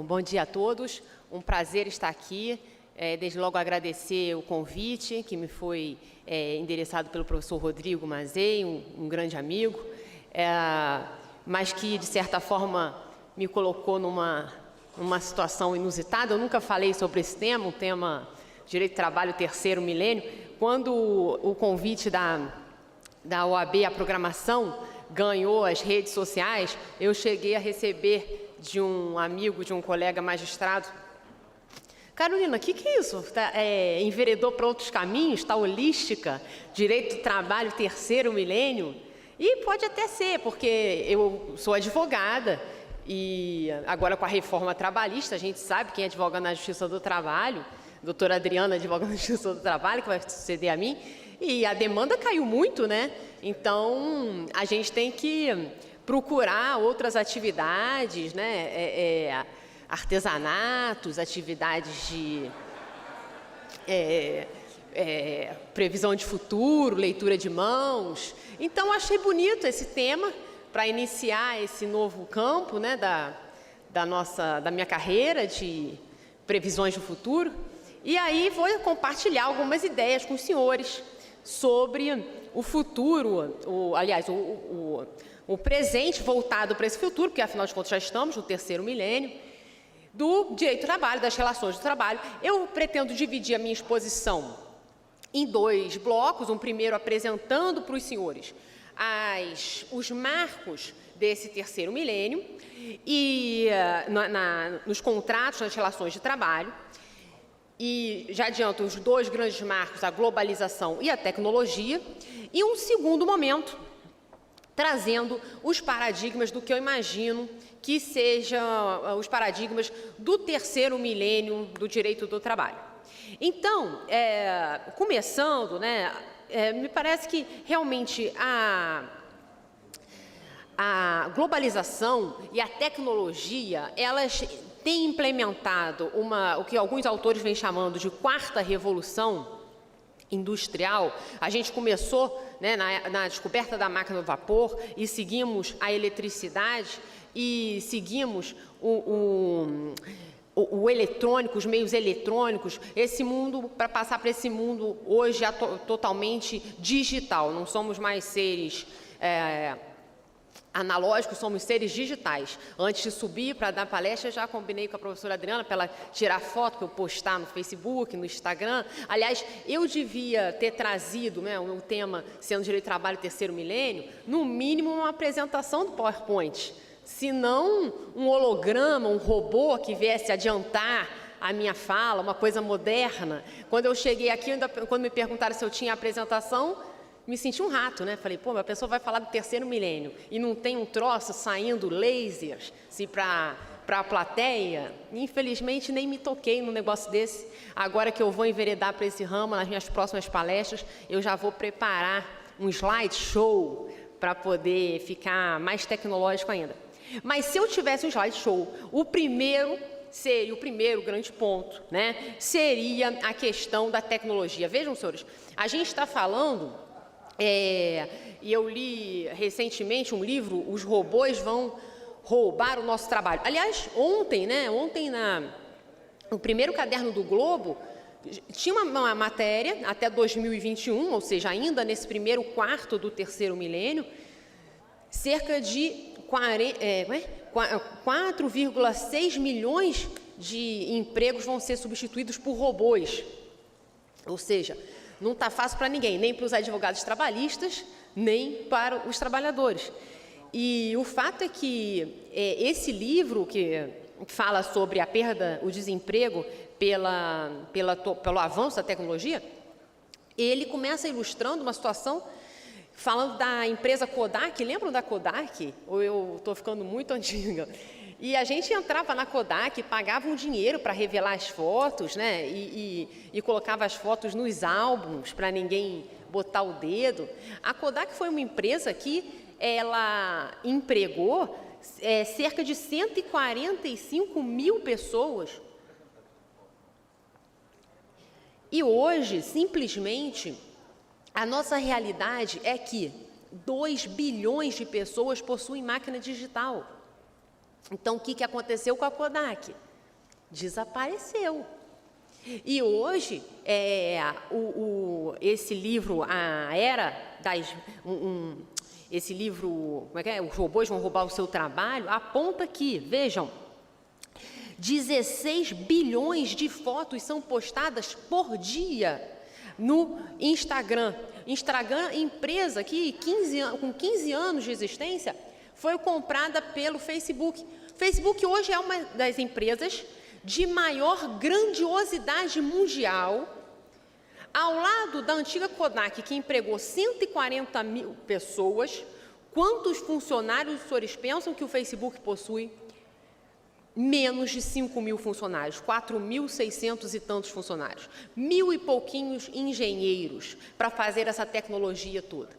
Bom dia a todos. Um prazer estar aqui. Desde logo agradecer o convite que me foi endereçado pelo professor Rodrigo Mazei, um grande amigo, mas que, de certa forma, me colocou numa situação inusitada. Eu nunca falei sobre esse tema, o tema Direito do Trabalho, terceiro milênio. Quando o convite da OAB à programação ganhou as redes sociais, eu cheguei a receber de um amigo, de um colega magistrado: Carolina, o que é isso? Enveredou para outros caminhos, está holística, direito do trabalho, terceiro milênio? E pode até ser, porque eu sou advogada e agora com a reforma trabalhista, a gente sabe quem advoga na Justiça do Trabalho, doutora Adriana advoga na Justiça do Trabalho, que vai suceder a mim, e a demanda caiu muito, né? Então, a gente tem que procurar outras atividades, né? Artesanatos, atividades de previsão de futuro, leitura de mãos. Então, achei bonito esse tema para iniciar esse novo campo, né, da minha carreira de previsões do futuro. E aí vou compartilhar algumas ideias com os senhores sobre o futuro, o presente voltado para esse futuro, porque afinal de contas já estamos no terceiro milênio, do direito do trabalho, das relações do trabalho. Eu pretendo dividir a minha exposição em dois blocos, um primeiro apresentando para os senhores os marcos desse terceiro milênio e nos contratos, nas relações de trabalho. E já adianto os dois grandes marcos, a globalização e a tecnologia, e um segundo momento, trazendo os paradigmas do que eu imagino que sejam os paradigmas do terceiro milênio do direito do trabalho. Então, começando, né, me parece que realmente a globalização e a tecnologia, elas têm implementado o que alguns autores vêm chamando de quarta revolução industrial. A gente começou, né, na descoberta da máquina do vapor e seguimos a eletricidade e seguimos o eletrônico, os meios eletrônicos, esse mundo, para passar para esse mundo hoje totalmente digital. Não somos mais seres analógicos, somos seres digitais. Antes de subir para dar palestra, já combinei com a professora Adriana para ela tirar foto para eu postar no Facebook, no Instagram. Aliás, eu devia ter trazido, né, o tema sendo direito de trabalho terceiro milênio, no mínimo uma apresentação do PowerPoint, se não um holograma, um robô que viesse adiantar a minha fala, uma coisa moderna. Quando eu cheguei aqui, quando me perguntaram se eu tinha apresentação, me senti um rato, né? Falei, pô, a pessoa vai falar do terceiro milênio e não tem um troço saindo lasers para a plateia. Infelizmente, nem me toquei num negócio desse. Agora que eu vou enveredar para esse ramo, nas minhas próximas palestras, eu já vou preparar um slideshow para poder ficar mais tecnológico ainda. Mas se eu tivesse um slideshow, o primeiro grande ponto, né, seria a questão da tecnologia. Vejam, senhores, a gente está falando... e eu li recentemente um livro, Os Robôs Vão Roubar o Nosso Trabalho. Aliás, ontem no primeiro caderno do Globo, tinha uma matéria até 2021, ou seja, ainda nesse primeiro quarto do terceiro milênio, cerca de 4,6 milhões de empregos vão ser substituídos por robôs. Ou seja, não está fácil para ninguém, nem para os advogados trabalhistas, nem para os trabalhadores. E o fato é que esse livro que fala sobre a perda, o desemprego pelo avanço da tecnologia, ele começa ilustrando uma situação, falando da empresa Kodak. Lembram da Kodak? Ou eu estou ficando muito antiga? E a gente entrava na Kodak, pagava um dinheiro para revelar as fotos, né? E colocava as fotos nos álbuns para ninguém botar o dedo. A Kodak foi uma empresa que ela empregou cerca de 145 mil pessoas. E hoje, simplesmente, a nossa realidade é que 2 bilhões de pessoas possuem máquina digital. Então, o que aconteceu com a Kodak? Desapareceu. E hoje, esse livro, A Era das... esse livro, como é que é? Os robôs vão roubar o seu trabalho, aponta que, vejam, 16 bilhões de fotos são postadas por dia no Instagram. Instagram, empresa que com 15 anos de existência, foi comprada pelo Facebook. Facebook hoje é uma das empresas de maior grandiosidade mundial, ao lado da antiga Kodak, que empregou 140 mil pessoas. Quantos funcionários os senhores pensam que o Facebook possui? Menos de 5 mil funcionários, 4.600 e tantos funcionários, 1.000 e pouquinhos engenheiros para fazer essa tecnologia toda.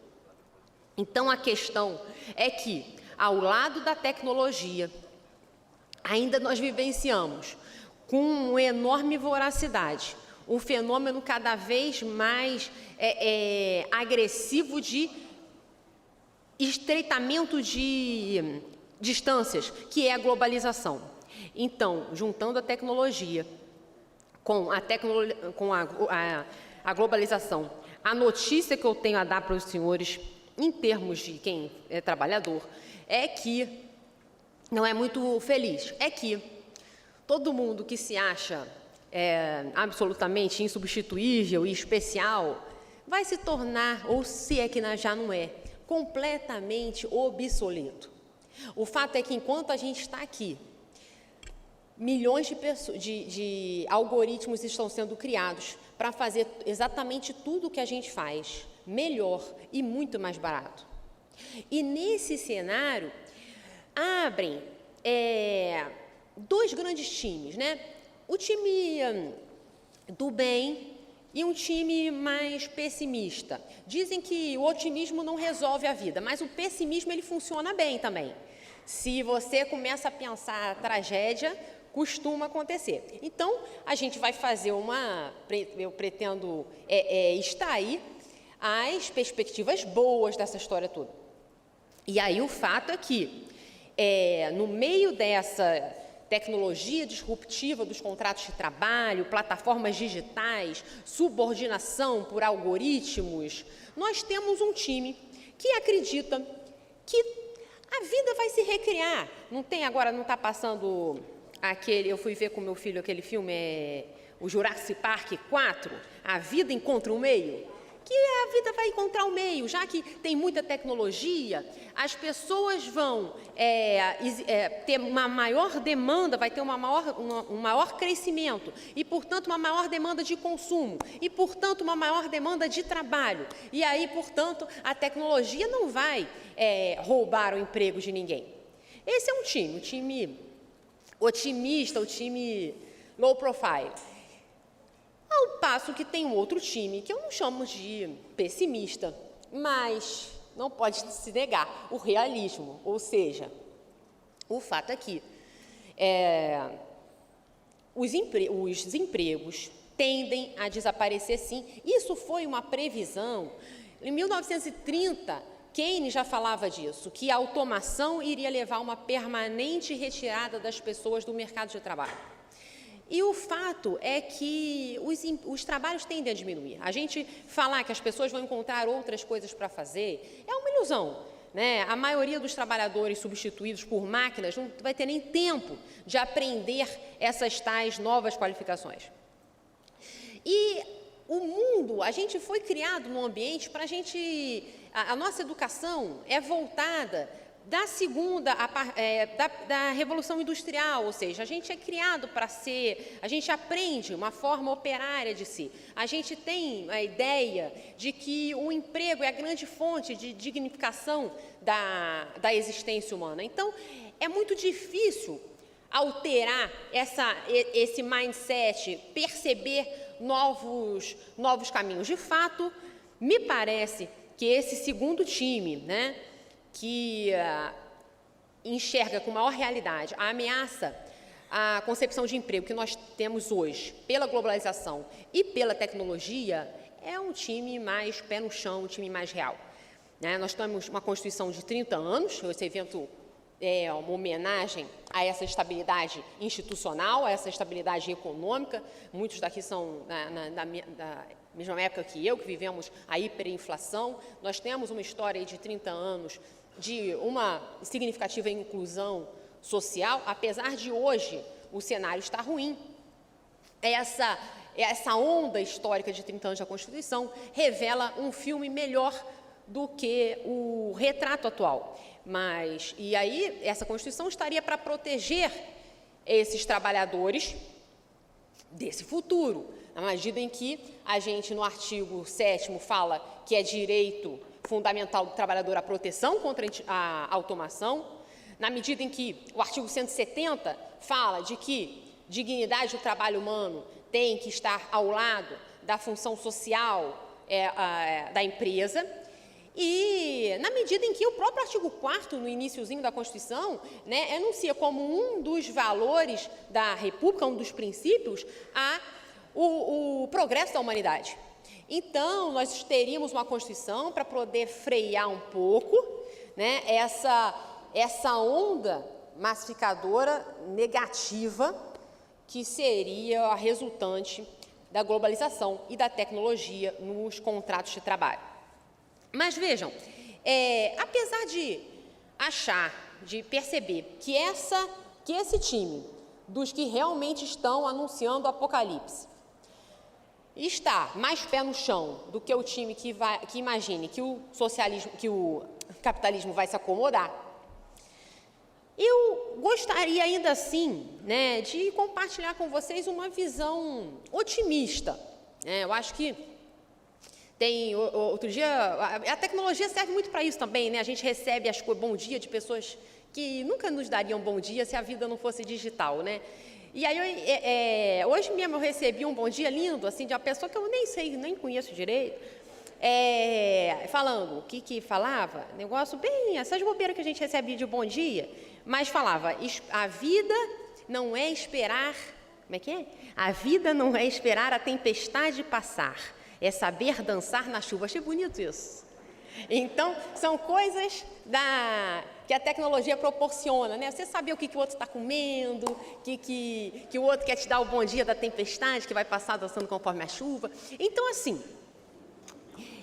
Então, a questão é que, ao lado da tecnologia, ainda nós vivenciamos, com uma enorme voracidade, um fenômeno cada vez mais agressivo de estreitamento de distâncias, que é a globalização. Então, juntando a tecnologia com a globalização, a notícia que eu tenho a dar para os senhores, em termos de quem é trabalhador, é que não é muito feliz, é que todo mundo que se acha absolutamente insubstituível e especial vai se tornar, ou se é que já não é, completamente obsoleto. O fato é que, enquanto a gente está aqui, milhões de algoritmos estão sendo criados para fazer exatamente tudo o que a gente faz, melhor e muito mais barato. E nesse cenário, abrem dois grandes times, né? O time do bem e um time mais pessimista. Dizem que o otimismo não resolve a vida, mas o pessimismo ele funciona bem também. Se você começa a pensar a tragédia, costuma acontecer. Então, a gente vai fazer eu pretendo extrair as perspectivas boas dessa história toda. E aí o fato é que, no meio dessa tecnologia disruptiva dos contratos de trabalho, plataformas digitais, subordinação por algoritmos, nós temos um time que acredita que a vida vai se recriar. Não está passando eu fui ver com meu filho aquele filme, o Jurassic Park 4, A Vida Encontra um Meio, que a vida vai encontrar um meio, já que tem muita tecnologia, as pessoas vão ter uma maior demanda, vai ter um maior crescimento e, portanto, uma maior demanda de consumo e, portanto, uma maior demanda de trabalho. E aí, portanto, a tecnologia não vai roubar o emprego de ninguém. Esse é um time otimista, o time low profile. Ao passo que tem um outro time, que eu não chamo de pessimista, mas não pode se negar, o realismo. Ou seja, o fato é que os empregos tendem a desaparecer sim. Isso foi uma previsão. Em 1930, Keynes já falava disso, que a automação iria levar a uma permanente retirada das pessoas do mercado de trabalho. E o fato é que os trabalhos tendem a diminuir. A gente falar que as pessoas vão encontrar outras coisas para fazer é uma ilusão, né? A maioria dos trabalhadores substituídos por máquinas não vai ter nem tempo de aprender essas tais novas qualificações. E o mundo, a gente foi criado num ambiente para a nossa educação é voltada da Revolução Industrial, ou seja, a gente é criado para a gente aprende uma forma operária de si. A gente tem a ideia de que o emprego é a grande fonte de dignificação da existência humana. Então, é muito difícil alterar esse mindset, perceber novos caminhos. De fato, me parece que esse segundo time, né, que enxerga com maior realidade a ameaça à concepção de emprego que nós temos hoje, pela globalização e pela tecnologia, é um time mais pé no chão, um time mais real. Né? Nós temos uma Constituição de 30 anos, esse evento uma homenagem a essa estabilidade institucional, a essa estabilidade econômica. Muitos daqui são da mesma época que eu, que vivemos a hiperinflação. Nós temos uma história aí de 30 anos de uma significativa inclusão social, apesar de hoje o cenário estar ruim. Essa onda histórica de 30 anos da Constituição revela um filme melhor do que o retrato atual. E aí, essa Constituição estaria para proteger esses trabalhadores desse futuro, na medida em que a gente, no artigo 7º, fala que é direito fundamental do trabalhador a proteção contra a automação, na medida em que o artigo 170 fala de que dignidade do trabalho humano tem que estar ao lado da função social da empresa, e na medida em que o próprio artigo 4º, no iniciozinho da Constituição, enuncia como um dos valores da República, um dos princípios, o progresso da humanidade. Então, nós teríamos uma Constituição para poder frear um pouco essa onda massificadora negativa que seria a resultante da globalização e da tecnologia nos contratos de trabalho. Mas vejam, apesar de perceber que esse time dos que realmente estão anunciando o apocalipse está mais pé no chão do que o time que imagine que o capitalismo vai se acomodar, eu gostaria ainda assim, de compartilhar com vocês uma visão otimista. Eu acho que outro dia, a tecnologia serve muito para isso também, A gente recebe bom dia de pessoas que nunca nos dariam bom dia se a vida não fosse digital, E aí, hoje mesmo eu recebi um bom dia lindo, assim, de uma pessoa que eu nem conheço direito, falando o que falava, negócio bem, essas bobeiras que a gente recebe de bom dia, mas falava, a vida não é esperar, como é que é? A vida não é esperar a tempestade passar, é saber dançar na chuva. Achei bonito isso. Então, são coisas que a tecnologia proporciona, Você saber o que o outro está comendo, que o outro quer te dar o bom dia da tempestade, que vai passar dançando conforme a chuva. Então, assim,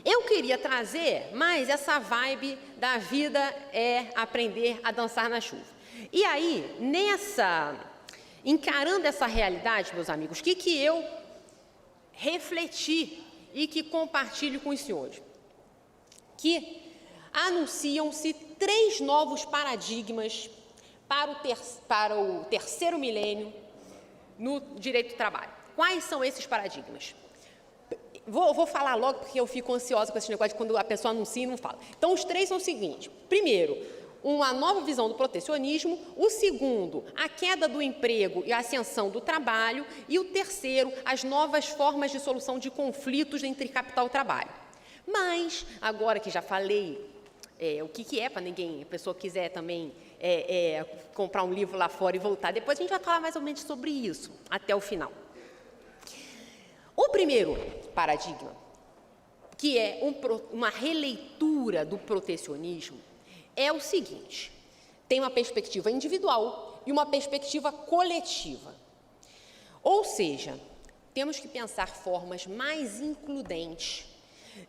eu queria trazer mais essa vibe da vida aprender a dançar na chuva. E aí, encarando essa realidade, meus amigos, o que eu refleti e que compartilho com os senhores? Que anunciam-se 3 novos paradigmas para o terceiro milênio no direito do trabalho. Quais são esses paradigmas? Vou falar logo, porque eu fico ansiosa com esse negócio de quando a pessoa anuncia e não fala. Então, os 3 são os seguintes. Primeiro, uma nova visão do protecionismo. O segundo, a queda do emprego e a ascensão do trabalho. E o terceiro, as novas formas de solução de conflitos entre capital e trabalho. Mas, agora que já falei o que é, para ninguém, a pessoa quiser também comprar um livro lá fora e voltar, depois a gente vai falar mais ou menos sobre isso, até o final. O primeiro paradigma, que é uma releitura do protecionismo, é o seguinte: tem uma perspectiva individual e uma perspectiva coletiva. Ou seja, temos que pensar formas mais includentes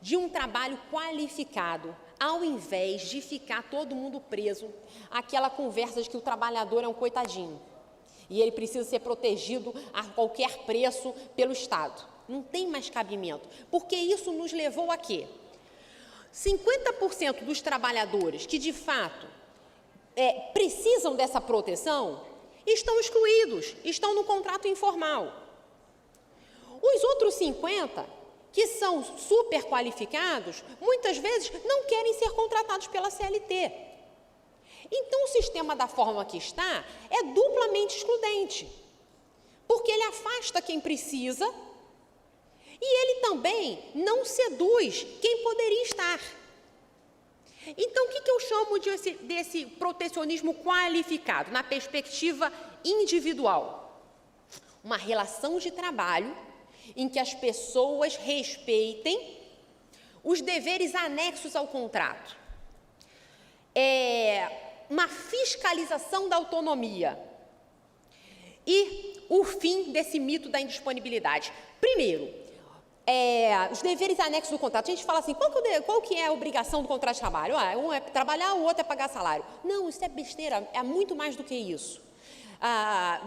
de um trabalho qualificado, ao invés de ficar todo mundo preso àquela conversa de que o trabalhador é um coitadinho e ele precisa ser protegido a qualquer preço pelo Estado. Não tem mais cabimento, porque isso nos levou a quê? 50% dos trabalhadores que, de fato, precisam dessa proteção estão excluídos, estão no contrato informal. Os outros 50%, que são super qualificados, muitas vezes não querem ser contratados pela CLT. Então, o sistema da forma que está é duplamente excludente, porque ele afasta quem precisa e ele também não seduz quem poderia estar. Então, o que eu chamo desse protecionismo qualificado, na perspectiva individual? Uma relação de trabalho em que as pessoas respeitem os deveres anexos ao contrato. uma fiscalização da autonomia e o fim desse mito da indisponibilidade. Primeiro, os deveres anexos do contrato. A gente fala assim, qual que é a obrigação do contrato de trabalho? Um é trabalhar, o outro é pagar salário. Não, isso é besteira, é muito mais do que isso.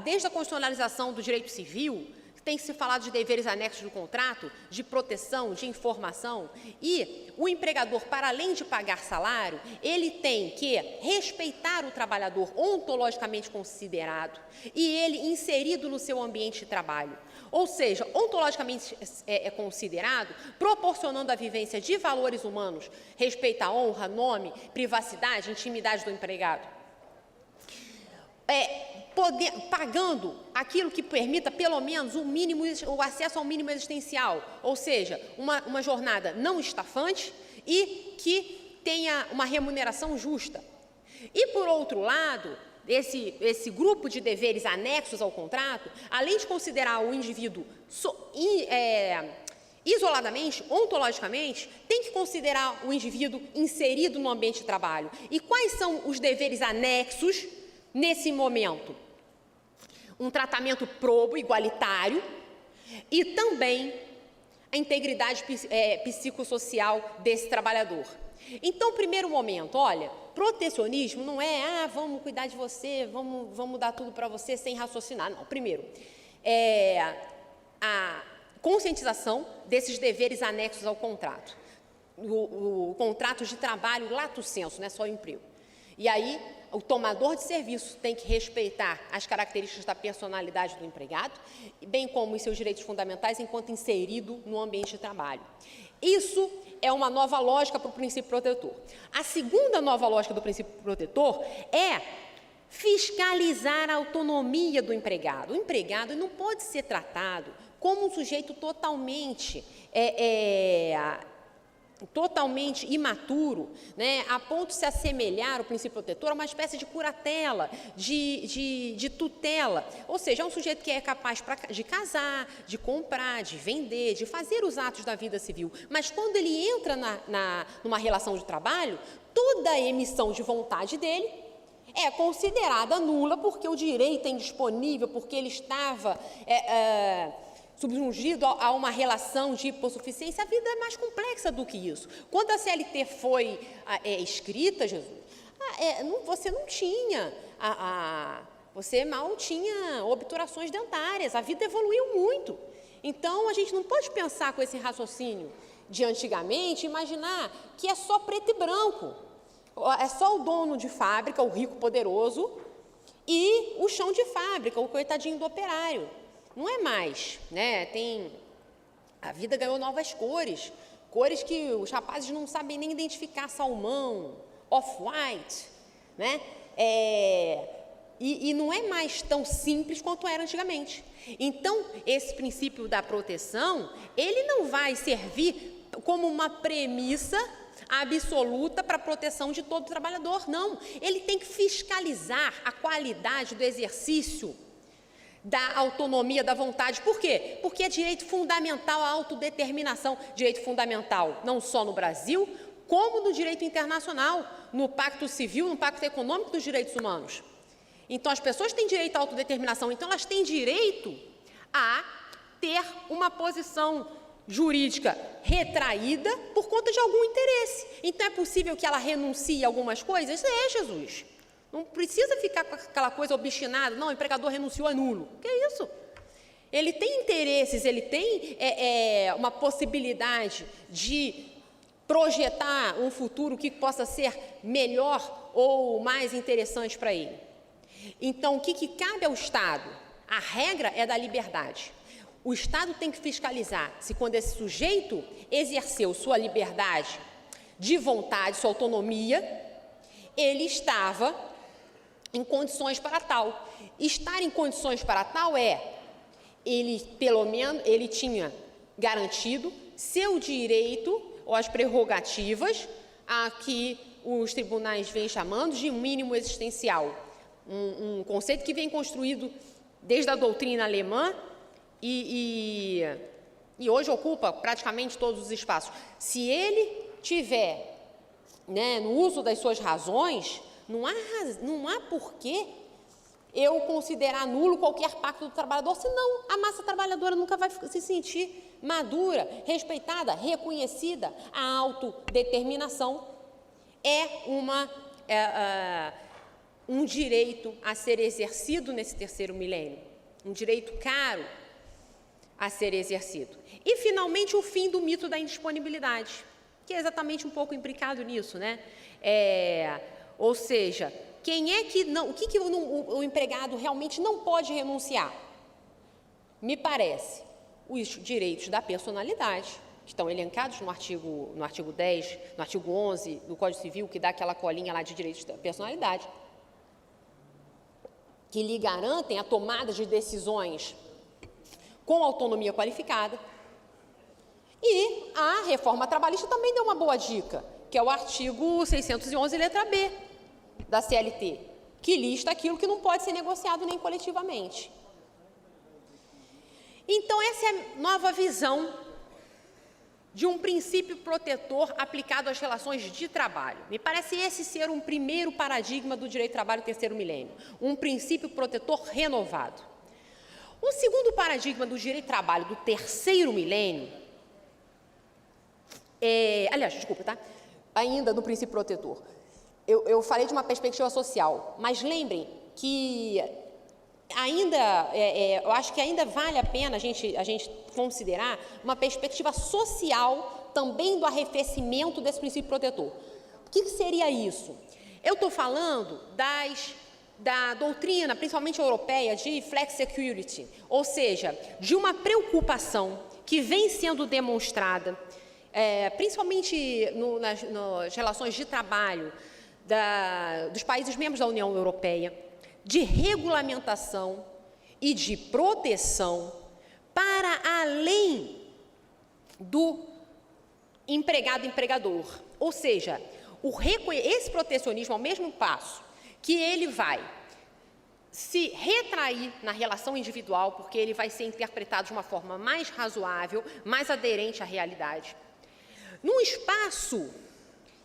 Desde a constitucionalização do direito civil, tem se falado de deveres anexos do contrato, de proteção, de informação, e o empregador, para além de pagar salário, ele tem que respeitar o trabalhador ontologicamente considerado e ele inserido no seu ambiente de trabalho. Ou seja, ontologicamente considerado, proporcionando a vivência de valores humanos, respeito à honra, nome, privacidade, intimidade do empregado. Pagando aquilo que permita, pelo menos, o acesso ao mínimo existencial, ou seja, uma jornada não estafante e que tenha uma remuneração justa. E, por outro lado, esse grupo de deveres anexos ao contrato, além de considerar o indivíduo isoladamente, ontologicamente, tem que considerar o indivíduo inserido no ambiente de trabalho. E quais são os deveres anexos nesse momento? Um tratamento probo, igualitário, e também a integridade psicossocial desse trabalhador. Então, primeiro momento, olha, protecionismo não é, vamos cuidar de você, vamos dar tudo para você sem raciocinar. Não, primeiro, a conscientização desses deveres anexos ao contrato. O contrato de trabalho lato sensu, não é só o emprego. E aí, o tomador de serviço tem que respeitar as características da personalidade do empregado, bem como os seus direitos fundamentais enquanto inserido no ambiente de trabalho. Isso é uma nova lógica para o princípio protetor. A segunda nova lógica do princípio protetor é fiscalizar a autonomia do empregado. O empregado não pode ser tratado como um sujeito totalmente imaturo, né, a ponto de se assemelhar, o princípio protetor, a uma espécie de curatela, de tutela. Ou seja, é um sujeito que é capaz de casar, de comprar, de vender, de fazer os atos da vida civil. Mas quando ele entra numa relação de trabalho, toda a emissão de vontade dele é considerada nula porque o direito é indisponível, porque ele estava subjungido a uma relação de hipossuficiência. A vida é mais complexa do que isso. Quando a CLT foi escrita, Jesus, você não tinha, você mal tinha obturações dentárias, a vida evoluiu muito. Então, a gente não pode pensar com esse raciocínio de antigamente, imaginar que é só preto e branco, é só o dono de fábrica, o rico poderoso, e o chão de fábrica, o coitadinho do operário. Não é mais, né? A vida ganhou novas cores que os rapazes não sabem nem identificar, salmão, off-white, né? E não é mais tão simples quanto era antigamente. Então, esse princípio da proteção, ele não vai servir como uma premissa absoluta para a proteção de todo trabalhador, não. Ele tem que fiscalizar a qualidade do exercício da autonomia, da vontade. Por quê? Porque é direito fundamental a autodeterminação, direito fundamental não só no Brasil, como no direito internacional, no Pacto Civil, no Pacto Econômico dos Direitos Humanos. Então, as pessoas têm direito à autodeterminação, então elas têm direito a ter uma posição jurídica retraída por conta de algum interesse. Então, é possível que ela renuncie a algumas coisas? Jesus. Não precisa ficar com aquela coisa obstinada, não, o empregador renunciou, é nulo. O que é isso? Ele tem interesses, ele tem uma possibilidade de projetar um futuro que possa ser melhor ou mais interessante para ele. Então, o que cabe ao Estado? A regra é da liberdade. O Estado tem que fiscalizar se quando esse sujeito exerceu sua liberdade de vontade, sua autonomia, ele estava em condições para tal. Estar em condições para tal ele, pelo menos, ele tinha garantido seu direito ou as prerrogativas a que os tribunais vêm chamando de mínimo existencial. Um conceito que vem construído desde a doutrina alemã e hoje ocupa praticamente todos os espaços. Se ele tiver, né, no uso das suas razões, Não há porquê eu considerar nulo qualquer pacto do trabalhador, senão a massa trabalhadora nunca vai se sentir madura, respeitada, reconhecida. A autodeterminação é um direito a ser exercido nesse terceiro milênio, um direito caro a ser exercido. E, finalmente, o fim do mito da indisponibilidade, que é exatamente um pouco implicado nisso, né? Ou seja, o empregado realmente não pode renunciar? Me parece, os direitos da personalidade, que estão elencados no artigo 10, no artigo 11 do Código Civil, que dá aquela colinha lá de direitos da personalidade, que lhe garantem a tomada de decisões com autonomia qualificada. E a reforma trabalhista também deu uma boa dica, que é o artigo 611, letra B, da CLT, que lista aquilo que não pode ser negociado nem coletivamente. Então, essa é a nova visão de um princípio protetor aplicado às relações de trabalho. Me parece esse ser um primeiro paradigma do direito do trabalho do terceiro milênio, um princípio protetor renovado. O segundo paradigma do direito do trabalho do terceiro milênio, ainda do princípio protetor, eu falei de uma perspectiva social, mas lembrem que eu acho que ainda vale a pena a gente considerar uma perspectiva social também do arrefecimento desse princípio protetor. O que seria isso? Eu estou falando da doutrina, principalmente europeia, de flex security, ou seja, de uma preocupação que vem sendo demonstrada, principalmente nas relações de trabalho dos países membros da União Europeia, de regulamentação e de proteção para além do empregado-empregador. Ou seja, esse protecionismo, ao mesmo passo que ele vai se retrair na relação individual, porque ele vai ser interpretado de uma forma mais razoável, mais aderente à realidade. Num espaço,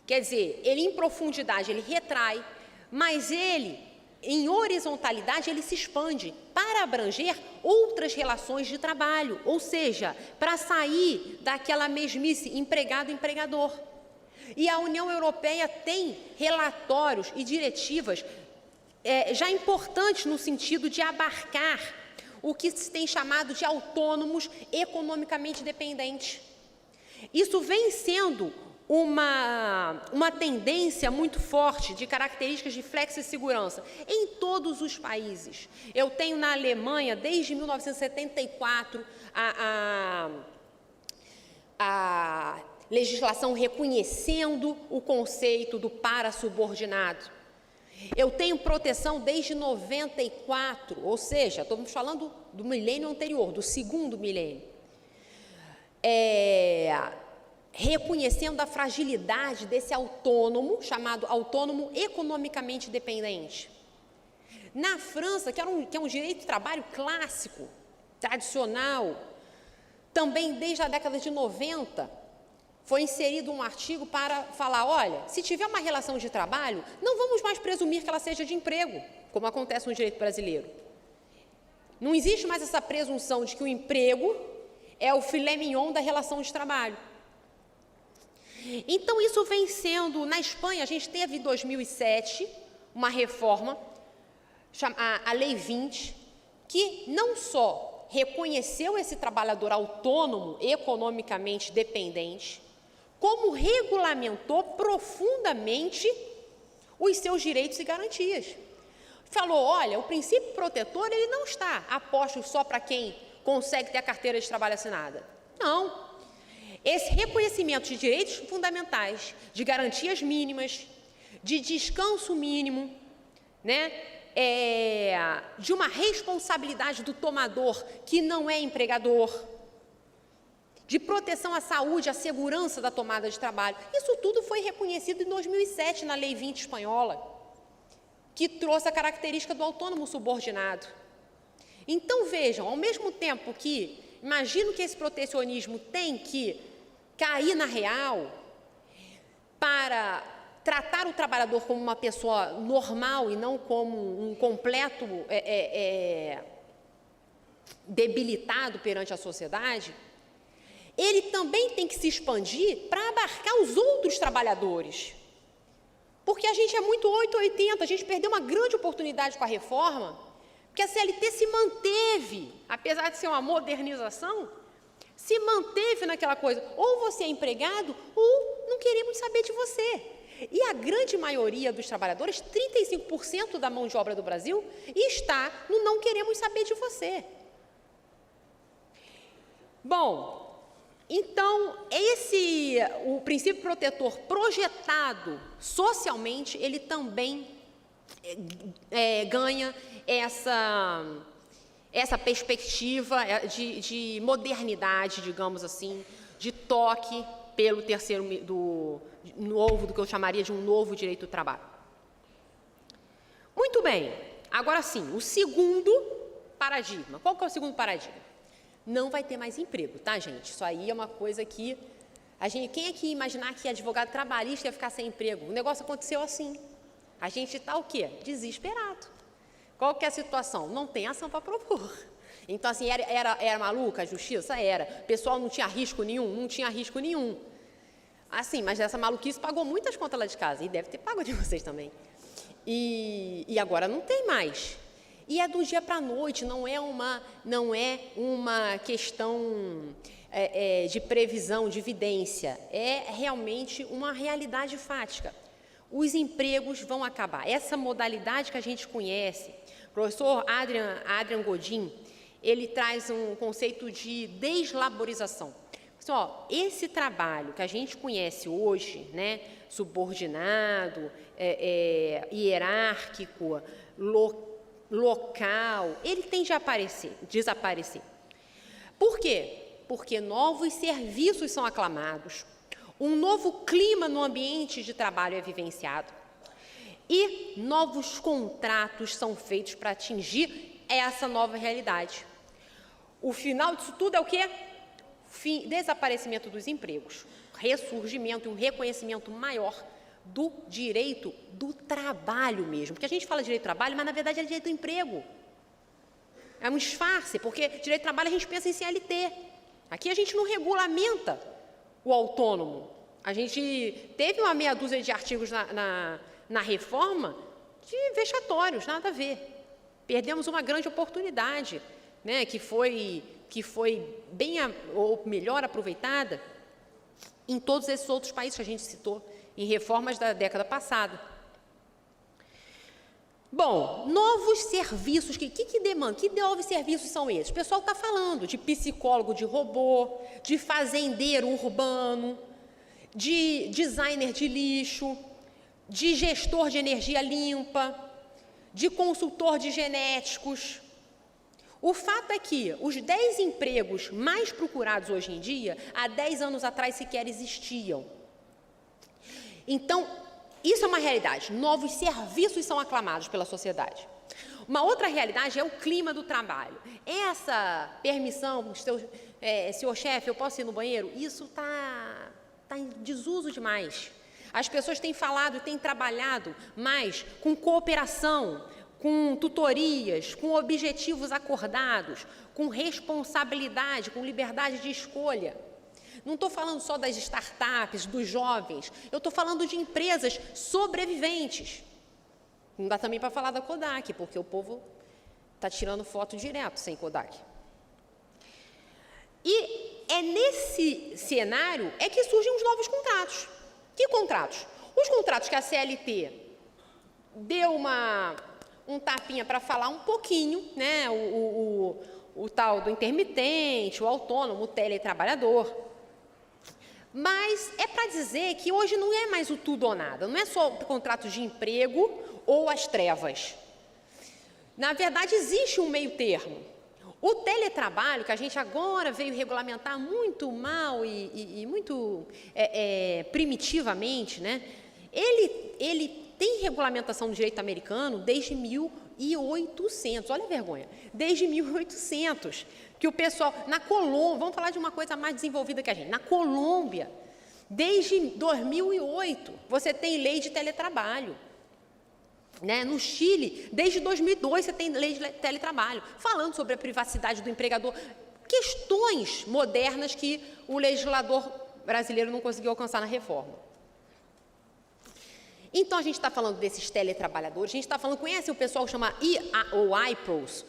quer dizer, ele em profundidade, ele retrai, mas ele, em horizontalidade, ele se expande para abranger outras relações de trabalho, ou seja, para sair daquela mesmice empregado-empregador. E a União Europeia tem relatórios e diretivas já importantes no sentido de abarcar o que se tem chamado de autônomos economicamente dependentes. Isso vem sendo uma tendência muito forte de características de flexi-segurança em todos os países. Eu tenho na Alemanha, desde 1974, a legislação reconhecendo o conceito do para-subordinado. Eu tenho proteção desde 94, ou seja, estamos falando do milênio anterior, do segundo milênio. Reconhecendo a fragilidade desse autônomo, chamado autônomo economicamente dependente. Na França, que é um direito de trabalho clássico, tradicional, também desde a década de 90, foi inserido um artigo para falar, olha, se tiver uma relação de trabalho, não vamos mais presumir que ela seja de emprego, como acontece no direito brasileiro. Não existe mais essa presunção de que o emprego é o filé mignon da relação de trabalho. Então, isso vem sendo, na Espanha, a gente teve em 2007 uma reforma, a Lei 20, que não só reconheceu esse trabalhador autônomo, economicamente dependente, como regulamentou profundamente os seus direitos e garantias. Falou, olha, o princípio protetor, ele não está a postos só para quem consegue ter a carteira de trabalho assinada. Não. Esse reconhecimento de direitos fundamentais, de garantias mínimas, de descanso mínimo, né, de uma responsabilidade do tomador que não é empregador, de proteção à saúde, à segurança da tomada de trabalho. Isso tudo foi reconhecido em 2007 na Lei 20 espanhola, que trouxe a característica do autônomo subordinado. Então, vejam, ao mesmo tempo que imagino que esse protecionismo tem que cair na real para tratar o trabalhador como uma pessoa normal e não como um completo debilitado perante a sociedade, ele também tem que se expandir para abarcar os outros trabalhadores. Porque a gente é muito 880, a gente perdeu uma grande oportunidade com a reforma, porque a CLT se manteve, apesar de ser uma modernização, se manteve naquela coisa, ou você é empregado, ou não queremos saber de você. E a grande maioria dos trabalhadores, 35% da mão de obra do Brasil, está no não queremos saber de você. Bom, então, o princípio protetor projetado socialmente, ele também ganha essa perspectiva de modernidade, digamos assim, de toque pelo terceiro, do que eu chamaria de um novo direito do trabalho. Muito bem, agora sim, o segundo paradigma. Qual que é o segundo paradigma? Não vai ter mais emprego, tá, gente? Isso aí é uma coisa que quem é que ia imaginar que advogado trabalhista ia ficar sem emprego? O negócio aconteceu assim. A gente está o quê? Desesperado. Qual que é a situação? Não tem ação para propor. Então, assim, era maluca a justiça? Era. O pessoal não tinha risco nenhum? Não tinha risco nenhum. Assim, mas essa maluquice pagou muitas contas lá de casa. E deve ter pago de vocês também. E agora não tem mais. E é do dia para a noite, não é uma questão de previsão, de evidência. É realmente uma realidade fática. Os empregos vão acabar. Essa modalidade que a gente conhece, o professor Adrian Godin, ele traz um conceito de deslaborização. Assim, esse trabalho que a gente conhece hoje, né, subordinado, hierárquico, local, ele tem de desaparecer. Por quê? Porque novos serviços são aclamados, um novo clima no ambiente de trabalho é vivenciado e novos contratos são feitos para atingir essa nova realidade. O final disso tudo é o quê? Desaparecimento dos empregos, ressurgimento e um reconhecimento maior do direito do trabalho mesmo. Porque a gente fala direito do trabalho, mas na verdade é direito do emprego. É um disfarce, porque direito do trabalho a gente pensa em CLT. Aqui a gente não regulamenta o autônomo. A gente teve uma meia dúzia de artigos na reforma de vexatórios, nada a ver. Perdemos uma grande oportunidade, né, que foi bem ou melhor aproveitada em todos esses outros países que a gente citou, em reformas da década passada. Bom, novos serviços, que demanda? Que novos serviços são esses? O pessoal está falando de psicólogo de robô, de fazendeiro urbano, de designer de lixo, de gestor de energia limpa, de consultor de genéticos. O fato é que os 10 empregos mais procurados hoje em dia, há 10 anos atrás sequer existiam. Então, isso é uma realidade. Novos serviços são aclamados pela sociedade. Uma outra realidade é o clima do trabalho. Essa permissão, senhor chefe, eu posso ir no banheiro? Isso está em desuso demais. As pessoas têm falado, têm trabalhado mais com cooperação, com tutorias, com objetivos acordados, com responsabilidade, com liberdade de escolha. Não estou falando só das startups, dos jovens, eu estou falando de empresas sobreviventes. Não dá também para falar da Kodak, porque o povo está tirando foto direto sem Kodak. E é nesse cenário que surgem os novos contratos. Que contratos? Os contratos que a CLT deu um tapinha para falar um pouquinho, né? O tal do intermitente, o autônomo, o teletrabalhador. Mas é para dizer que hoje não é mais o tudo ou nada, não é só contratos de emprego ou as trevas. Na verdade, existe um meio termo. O teletrabalho, que a gente agora veio regulamentar muito mal e muito primitivamente, né? Ele tem regulamentação do direito americano desde 1800, olha a vergonha, desde 1800, que o pessoal, na Colômbia, vamos falar de uma coisa mais desenvolvida que a gente, na Colômbia, Desde 2008, você tem lei de teletrabalho. Né? No Chile, desde 2002, você tem lei de teletrabalho, falando sobre a privacidade do empregador, questões modernas que o legislador brasileiro não conseguiu alcançar na reforma. Então, a gente está falando desses teletrabalhadores, a gente está falando, conhece o pessoal que chama IPROS,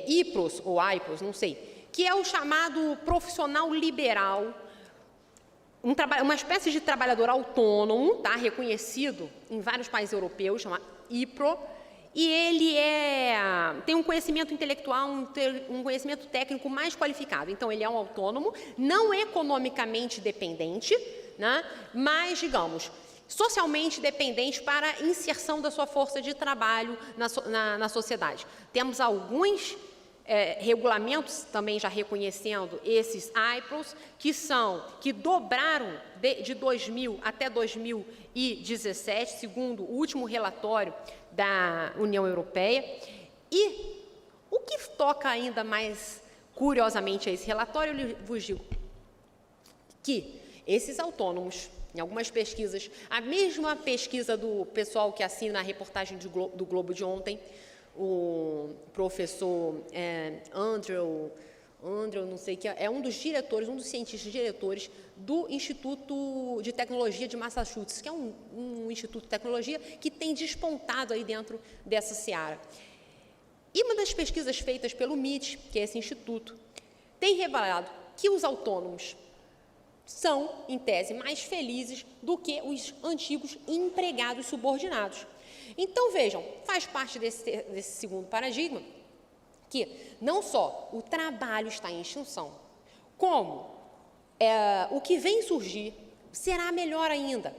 IPROS ou IPROS, não sei, que é o chamado profissional liberal, uma espécie de trabalhador autônomo, tá, reconhecido em vários países europeus, chama IPRO, e ele tem um conhecimento intelectual, um conhecimento técnico mais qualificado. Então, ele é um autônomo, não economicamente dependente, né, mas, digamos, socialmente dependente para a inserção da sua força de trabalho na sociedade. Temos alguns regulamentos também já reconhecendo esses IPROS, que dobraram de 2000 até 2017, segundo o último relatório da União Europeia. E o que toca ainda mais curiosamente a esse relatório, eu vos digo que esses autônomos, em algumas pesquisas, a mesma pesquisa do pessoal que assina a reportagem do Globo de ontem, o professor Andrew, não sei que é um dos diretores, um dos cientistas diretores do Instituto de Tecnologia de Massachusetts, que é um instituto de tecnologia que tem despontado aí dentro dessa seara. E uma das pesquisas feitas pelo MIT, que é esse instituto, tem revelado que os autônomos são, em tese, mais felizes do que os antigos empregados subordinados. Então, vejam, faz parte desse segundo paradigma que não só o trabalho está em extinção, como o que vem surgir será melhor ainda.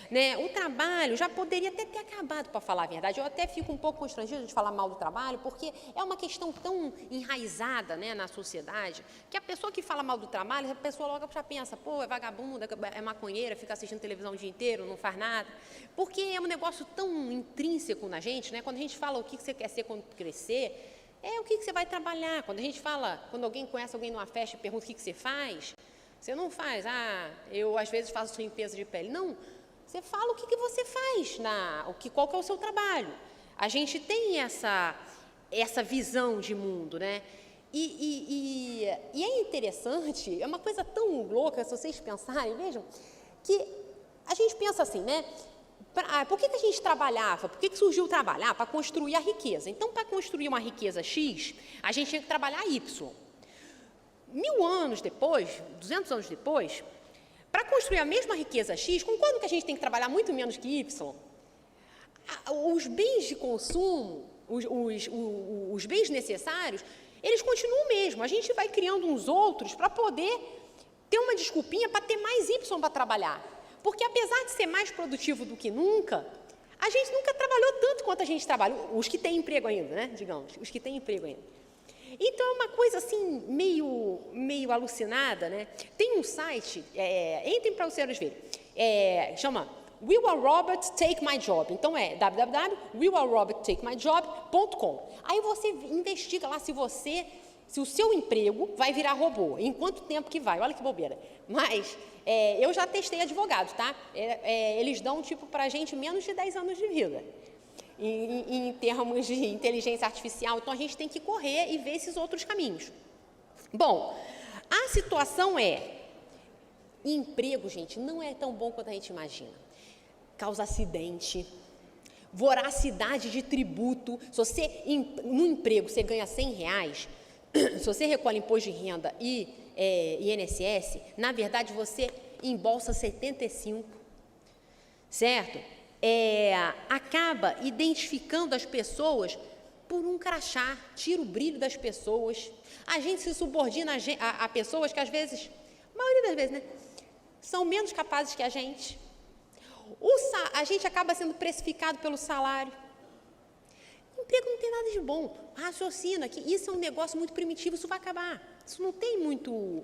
Né? O trabalho já poderia até ter acabado, para falar a verdade. Eu até fico um pouco constrangida de falar mal do trabalho, porque é uma questão tão enraizada, né, na sociedade, que a pessoa que fala mal do trabalho, a pessoa logo já pensa, pô, é vagabunda, é maconheira, fica assistindo televisão o dia inteiro, não faz nada. Porque é um negócio tão intrínseco na gente, né? Quando a gente fala o que você quer ser quando crescer, o que você vai trabalhar. Quando a gente fala, quando alguém conhece alguém numa festa e pergunta o que você faz, você não faz, eu às vezes faço limpeza de pele. Não. Você fala o que você faz, qual que é o seu trabalho. A gente tem essa visão de mundo, né? E é interessante, é uma coisa tão louca, se vocês pensarem, vejam, que a gente pensa assim, né? Por que a gente trabalhava? Por que surgiu o trabalho? Para construir a riqueza. Então, para construir uma riqueza X, a gente tinha que trabalhar Y. 1000 anos depois, 200 anos depois, para construir a mesma riqueza X, concordo que a gente tem que trabalhar muito menos que Y? Os bens de consumo, os bens necessários, eles continuam o mesmo. A gente vai criando uns outros para poder ter uma desculpinha para ter mais Y para trabalhar. Porque apesar de ser mais produtivo do que nunca, a gente nunca trabalhou tanto quanto a gente trabalha. Os que têm emprego ainda, né? Digamos, os que têm emprego ainda. Então, é uma coisa assim, meio alucinada, né? Tem um site, entrem para vocês verem, chama Will a Robot Take My Job? Então, www.willarobottakemyjob.com. Aí você investiga lá se o seu emprego vai virar robô, em quanto tempo que vai, olha que bobeira. Mas, eu já testei advogado, tá? Eles dão, para a gente, menos de 10 anos de vida. Em termos de inteligência artificial, então a gente tem que correr e ver esses outros caminhos. Bom, a situação emprego, gente, não é tão bom quanto a gente imagina. Causa acidente, voracidade de tributo. Se você, no emprego, você ganha R$100, se você recolhe imposto de renda e INSS, na verdade, você embolsa 75, certo? Acaba identificando as pessoas por um crachá, tira o brilho das pessoas. A gente se subordina a pessoas que, às vezes, a maioria das vezes, né, são menos capazes que a gente. A gente acaba sendo precificado pelo salário. Emprego não tem nada de bom. Raciocina que isso é um negócio muito primitivo, isso vai acabar. Isso não tem muito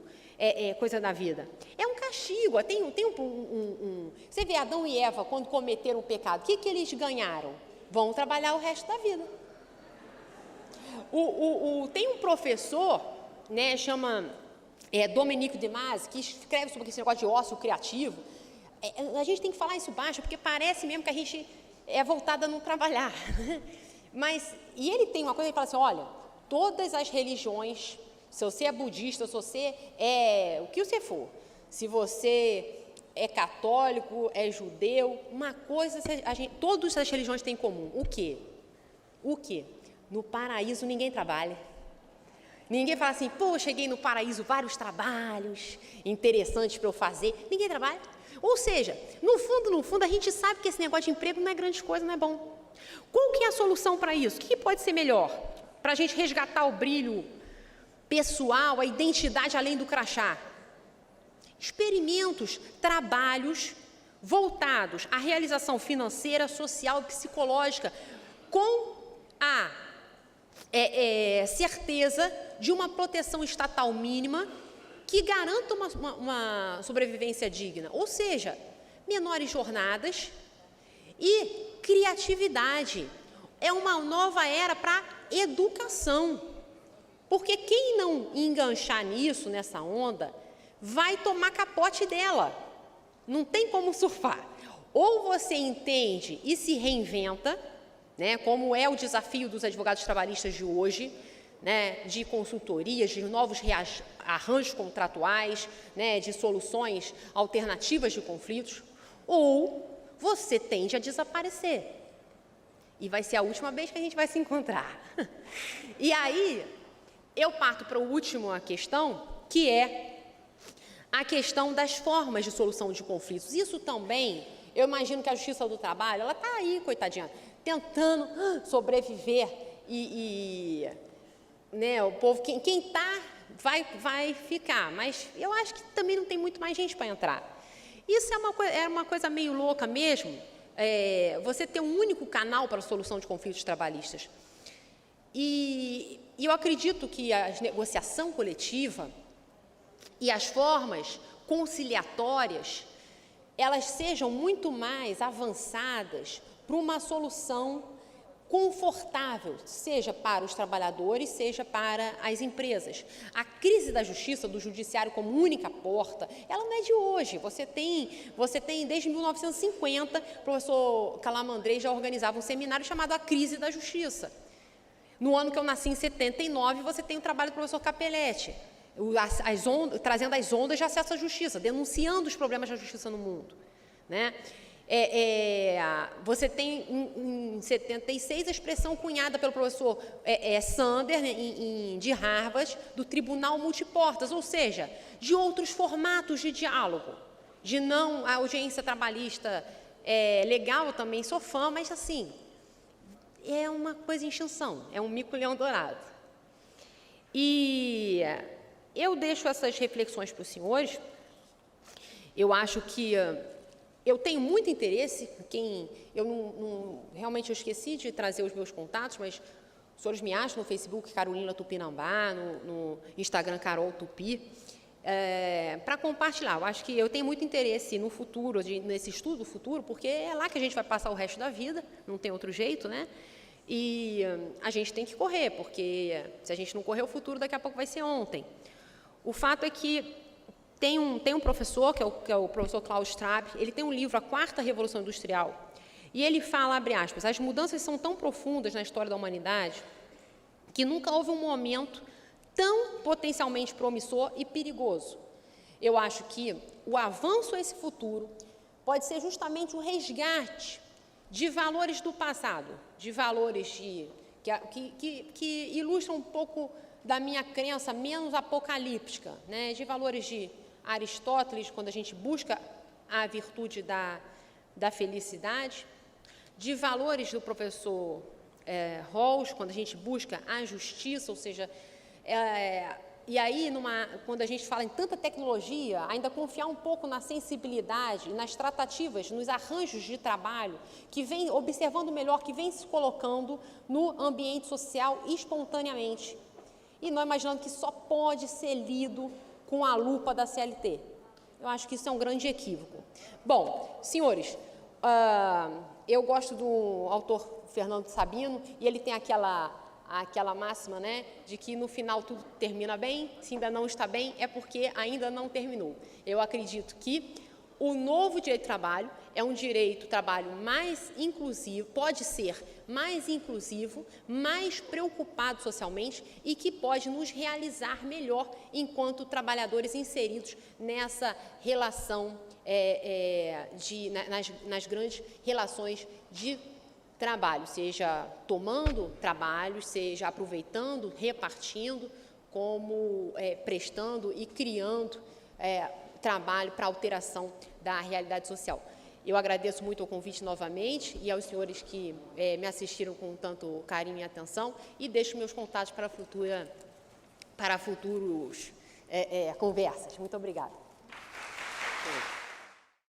coisa na vida. É um castigo. Você vê Adão e Eva, quando cometeram o pecado, o que eles ganharam? Vão trabalhar o resto da vida. Tem um professor, né, chama Domenico De Masi, que escreve sobre esse negócio de ócio criativo, a gente tem que falar isso baixo, porque parece mesmo que a gente é voltada a não trabalhar. E ele tem uma coisa, ele fala assim, olha, todas as religiões, se você é budista, se você é o que você for, se você é católico, é judeu, uma coisa, todas as religiões têm em comum. O quê? O quê? No paraíso ninguém trabalha. Ninguém fala assim, pô, cheguei no paraíso, vários trabalhos interessantes para eu fazer. Ninguém trabalha. Ou seja, no fundo, a gente sabe que esse negócio de emprego não é grande coisa, não é bom. Qual que é a solução para isso? O que pode ser melhor? Para a gente resgatar o brilho pessoal, a identidade além do crachá. Experimentos, trabalhos voltados à realização financeira, social e psicológica, com a certeza de uma proteção estatal mínima que garanta uma sobrevivência digna. Ou seja, menores jornadas e criatividade. É uma nova era para educação. Porque quem não enganchar nisso, nessa onda, vai tomar capote dela. Não tem como surfar. Ou você entende e se reinventa, né, como é o desafio dos advogados trabalhistas de hoje, né, de consultorias, de novos arranjos contratuais, né, de soluções alternativas de conflitos, ou você tende a desaparecer. E vai ser a última vez que a gente vai se encontrar. E aí, eu parto para a última questão, que é a questão das formas de solução de conflitos. Isso também, eu imagino que a Justiça do Trabalho, ela está aí, coitadinha, tentando sobreviver né, o povo, quem está, vai ficar, mas eu acho que também não tem muito mais gente para entrar. Isso é uma coisa meio louca mesmo, você ter um único canal para a solução de conflitos trabalhistas. E eu acredito que a negociação coletiva e as formas conciliatórias, elas sejam muito mais avançadas para uma solução confortável, seja para os trabalhadores, seja para as empresas. A crise da justiça, do judiciário como única porta, ela não é de hoje. Você tem desde 1950, o professor Calamandrei já organizava um seminário chamado A Crise da Justiça. No ano que eu nasci, em 79, você tem o trabalho do professor Capelletti, trazendo as ondas de acesso à justiça, denunciando os problemas da justiça no mundo, né? Você tem, em 76, a expressão cunhada pelo professor Sander, né, de Harvard, do Tribunal Multiportas, ou seja, de outros formatos de diálogo, de não a audiência trabalhista legal, eu também sou fã, mas assim, é uma coisa em extinção, é um mico-leão dourado. E eu deixo essas reflexões para os senhores. Eu acho que eu tenho muito interesse, realmente eu esqueci de trazer os meus contatos, mas os senhores me acham no Facebook Carolina Tupinambá, no Instagram Carol Tupi, para compartilhar. Eu acho que eu tenho muito interesse no futuro, nesse estudo do futuro, porque é lá que a gente vai passar o resto da vida, não tem outro jeito, né? E a gente tem que correr, porque se a gente não correr, o futuro daqui a pouco vai ser ontem. O fato é que tem um professor, que é o professor Klaus Schwab, ele tem um livro, A Quarta Revolução Industrial, e ele fala, abre aspas, as mudanças são tão profundas na história da humanidade que nunca houve um momento tão potencialmente promissor e perigoso. Eu acho que o avanço a esse futuro pode ser justamente um resgate de valores do passado, de valores que ilustram um pouco da minha crença menos apocalíptica, né? De valores de Aristóteles, quando a gente busca a virtude da felicidade, de valores do professor Rawls, quando a gente busca a justiça, ou seja, e aí, quando a gente fala em tanta tecnologia, ainda confiar um pouco na sensibilidade, nas tratativas, nos arranjos de trabalho, que vem observando melhor, que vem se colocando no ambiente social espontaneamente. E não imaginando que só pode ser lido com a lupa da CLT. Eu acho que isso é um grande equívoco. Bom, senhores, eu gosto do autor Fernando Sabino, e ele tem aquela aquela máxima, né, de que no final tudo termina bem, se ainda não está bem, é porque ainda não terminou. Eu acredito que o novo direito do trabalho é um direito do trabalho mais inclusivo, pode ser mais inclusivo, mais preocupado socialmente e que pode nos realizar melhor enquanto trabalhadores inseridos nessa relação, nas grandes relações de trabalho, seja tomando trabalho, seja aproveitando, repartindo, como prestando e criando trabalho para alteração da realidade social. Eu agradeço muito o convite novamente e aos senhores que me assistiram com tanto carinho e atenção e deixo meus contatos para futuros conversas. Muito obrigada.